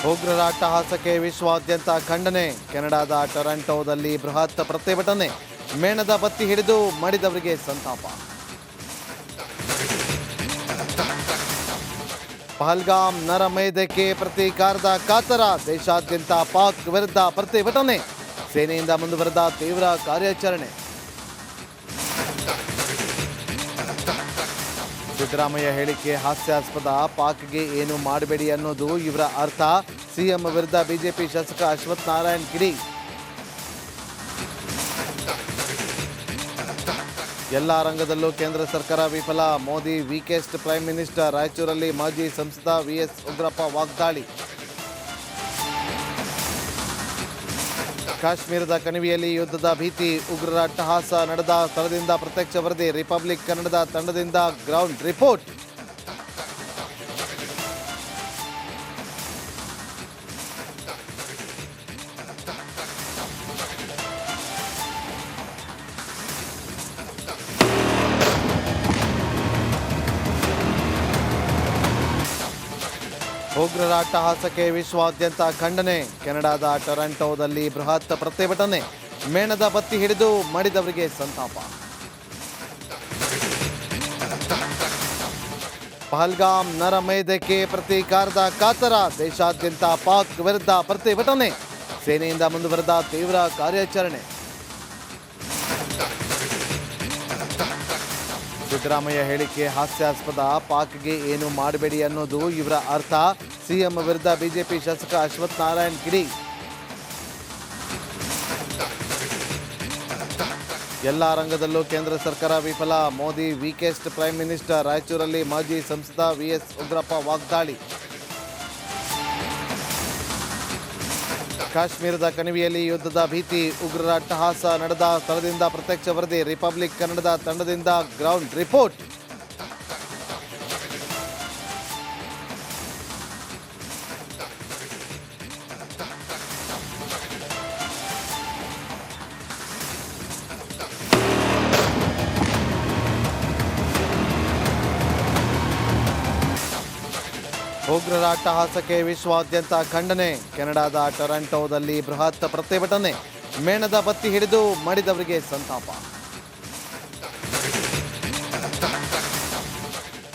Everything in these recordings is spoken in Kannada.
ಉಗ್ರರ ಅಟ್ಟಹಾಸಕ್ಕೆ ವಿಶ್ವಾದ್ಯಂತ ಖಂಡನೆ. ಕೆನಡಾದ ಟೊರಾಂಟೊದಲ್ಲಿ ಬೃಹತ್ ಪ್ರತಿಭಟನೆ. ಮೇಣದ ಬತ್ತಿ ಹಿಡಿದು ಮಡಿದವರಿಗೆ ಸಂತಾಪ. ಪಹಲ್ಗಾಮ್ ನರಮೇಧಕ್ಕೆ ಪ್ರತೀಕಾರದ ಕಾತರ. ದೇಶಾದ್ಯಂತ ಪಾಕ್ ವಿರುದ್ಧ ಪ್ರತಿಭಟನೆ. ಸೇನೆಯಿಂದ ಮುಂದುವರೆದ ತೀವ್ರ ಕಾರ್ಯಾಚರಣೆ. ಸಿದ್ದರಾಮಯ್ಯ ಹೇಳಿಕೆ ಹಾಸ್ಯಾಸ್ಪದ. ಪಾಕ್ಗೆ ಏನು ಮಾಡಬೇಡಿ ಅನ್ನೋದು ಇವರ ಅರ್ಥ. ಸಿಎಂ ವಿರುದ್ಧ ಬಿಜೆಪಿ ಶಾಸಕ ಅಶ್ವಥ್ ನಾರಾಯಣ್ ಕಿಡಿ. ಎಲ್ಲ ರಂಗದಲ್ಲೂ ಕೇಂದ್ರ ಸರ್ಕಾರ ವಿಫಲ. Modi weakest prime minister. ರಾಯಚೂರಲ್ಲಿ ಮಾಜಿ ಸಂಸದ ವಿಎಸ್ ಉಗ್ರಪ್ಪ ವಾಗ್ದಾಳಿ. ಕಾಶ್ಮೀರದ ಕಣಿವೆಯಲ್ಲಿ ಯುದ್ಧದ ಭೀತಿ. ಉಗ್ರರ ಅಟ್ಟಹಾಸ ನಡೆದ ಸ್ಥಳದಿಂದ ಪ್ರತ್ಯಕ್ಷ ವರದಿ. ರಿಪಬ್ಲಿಕ್ ಕನ್ನಡದ ತಂಡದಿಂದ ಗ್ರೌಂಡ್ ರಿಪೋರ್ಟ್. ಉಗ್ರರ ಅಟ್ಟಹಾಸಕ್ಕೆ ವಿಶ್ವಾದ್ಯಂತ ಖಂಡನೆ. ಕೆನಡಾದ ಟೊರಾಂಟೊದಲ್ಲಿ ಬೃಹತ್ ಪ್ರತಿಭಟನೆ. ಮೇಣದ ಬತ್ತಿ ಹಿಡಿದು ಮಡಿದವರಿಗೆ ಸಂತಾಪ. ಪಹಲ್ಗಾಮ್ ನರಮೇಧಕ್ಕೆ ಪ್ರತೀಕಾರದ ಕಾತರ. ದೇಶಾದ್ಯಂತ ಪಾಕ್ ವಿರುದ್ಧ ಪ್ರತಿಭಟನೆ. ಸೇನೆಯಿಂದ ಮುಂದುವರೆದ ತೀವ್ರ ಕಾರ್ಯಾಚರಣೆ. ಸಿದ್ದರಾಮಯ್ಯ ಹೇಳಿಕೆ ಹಾಸ್ಯಾಸ್ಪದ. ಪಾಕ್ಗೆ ಏನು ಮಾಡಬೇಡಿ ಅನ್ನೋದು ಇವರ ಅರ್ಥ. ಸಿಎಂ ವಿರುದ್ಧ ಬಿಜೆಪಿ ಶಾಸಕ ಅಶ್ವಥ್ ನಾರಾಯಣ್ ಕಿಡಿ. ಎಲ್ಲ ರಂಗದಲ್ಲೂ ಕೇಂದ್ರ ಸರ್ಕಾರ ವಿಫಲ. Modi weakest prime minister. ರಾಯಚೂರಲ್ಲಿ ಮಾಜಿ ಸಂಸದ ವಿಎಸ್ ಉಗ್ರಪ್ಪ ವಾಗ್ದಾಳಿ. ಕಾಶ್ಮೀರದ ಕಣಿವೆಯಲ್ಲಿ ಯುದ್ಧದ ಭೀತಿ. ಉಗ್ರರ ಅಟ್ಟಹಾಸ ನಡೆದ ಸ್ಥಳದಿಂದ ಪ್ರತ್ಯಕ್ಷ ವರದಿ. ರಿಪಬ್ಲಿಕ್ ಕನ್ನಡದ ತಂಡದಿಂದ ಗ್ರೌಂಡ್ ರಿಪೋರ್ಟ್. ಉಗ್ರರ ಅಟ್ಟಹಾಸಕ್ಕೆ ವಿಶ್ವಾದ್ಯಂತ ಖಂಡನೆ. ಕೆನಡಾದ ಟೊರಾಂಟೊದಲ್ಲಿ ಬೃಹತ್ ಪ್ರತಿಭಟನೆ. ಮೇಣದ ಬತ್ತಿ ಹಿಡಿದು ಮಡಿದವರಿಗೆ ಸಂತಾಪ.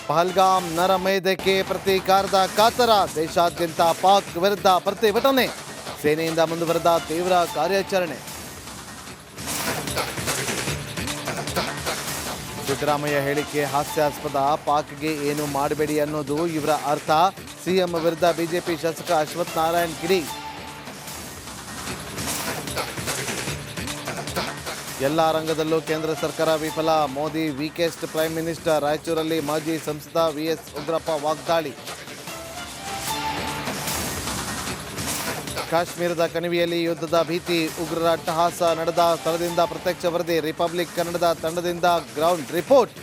ಪಹಲ್ಗಾಮ್ ನರಮೇಧಕ್ಕೆ ಪ್ರತೀಕಾರದ ಕಾತರ. ದೇಶಾದ್ಯಂತ ಪಾಕ್ ವಿರುದ್ಧ ಪ್ರತಿಭಟನೆ. ಸೇನೆಯಿಂದ ಮುಂದುವರೆದ ತೀವ್ರ ಕಾರ್ಯಾಚರಣೆ. ಸಿದ್ದರಾಮಯ್ಯ ಹೇಳಿಕೆ ಹಾಸ್ಯಾಸ್ಪದ. ಪಾಕ್ಗೆ ಏನು ಮಾಡಬೇಡಿ ಅನ್ನೋದು ಇವರ ಅರ್ಥ. ಸಿಎಂ ವಿರುದ್ಧ ಬಿಜೆಪಿ ಶಾಸಕ ಅಶ್ವಥ್ ನಾರಾಯಣ್ ಕಿಡಿ. ಎಲ್ಲ ರಂಗದಲ್ಲೂ ಕೇಂದ್ರ ಸರ್ಕಾರ ವಿಫಲ. Modi weakest prime minister. ರಾಯಚೂರಲ್ಲಿ ಮಾಜಿ ಸಂಸದ ವಿಎಸ್ ಉಗ್ರಪ್ಪ ವಾಗ್ದಾಳಿ. ಕಾಶ್ಮೀರದ ಕಣಿವೆಯಲ್ಲಿ ಯುದ್ಧದ ಭೀತಿ. ಉಗ್ರರ ಅಟ್ಟಹಾಸ ನಡೆದ ಸ್ಥಳದಿಂದ ಪ್ರತ್ಯಕ್ಷ ವರದಿ. ರಿಪಬ್ಲಿಕ್ ಕನ್ನಡದ ತಂಡದಿಂದ ಗ್ರೌಂಡ್ ರಿಪೋರ್ಟ್.